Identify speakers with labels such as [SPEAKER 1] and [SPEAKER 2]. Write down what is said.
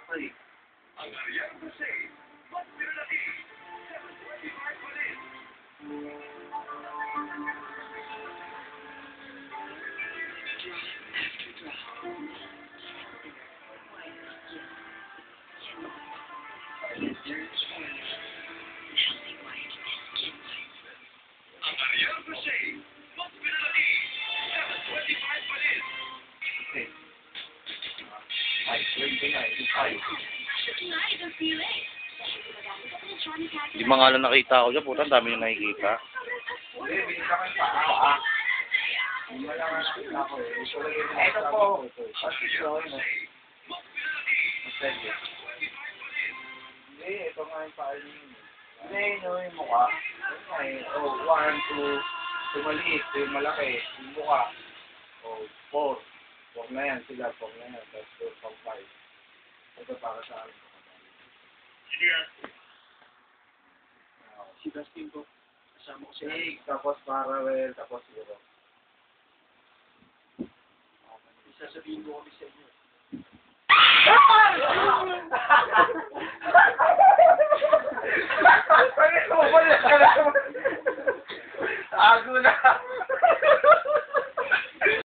[SPEAKER 1] malaki. Ang Ariel Jose, mas pinalaki. 725 pa rin. Ang Ariel Jose, mas pinalaki. 725 pa rin.
[SPEAKER 2] Ay, 29, 25.
[SPEAKER 3] Di mga lang nakita ako dyan, puta, ang dami yung nakikita.
[SPEAKER 2] Hindi, binila ko yung paa. Hindi mo lang nakita ko eh. Ito po. Kasi ito, hindi, ito nga yung paa niyo. Hindi, yung mukha. Oh, 1, 2, tumaliit, yung malaki, yung mukha. Oh, 4. 4 na yan sila, 4 na yan. Tapos 4, 5. Ito para sa akin.
[SPEAKER 4] Si Dustin ko, kasama ko siya.
[SPEAKER 2] Sig, tapos parallel, tapos 0.
[SPEAKER 4] Sasabihin ko kami sa inyo.
[SPEAKER 2] Bakit mo ba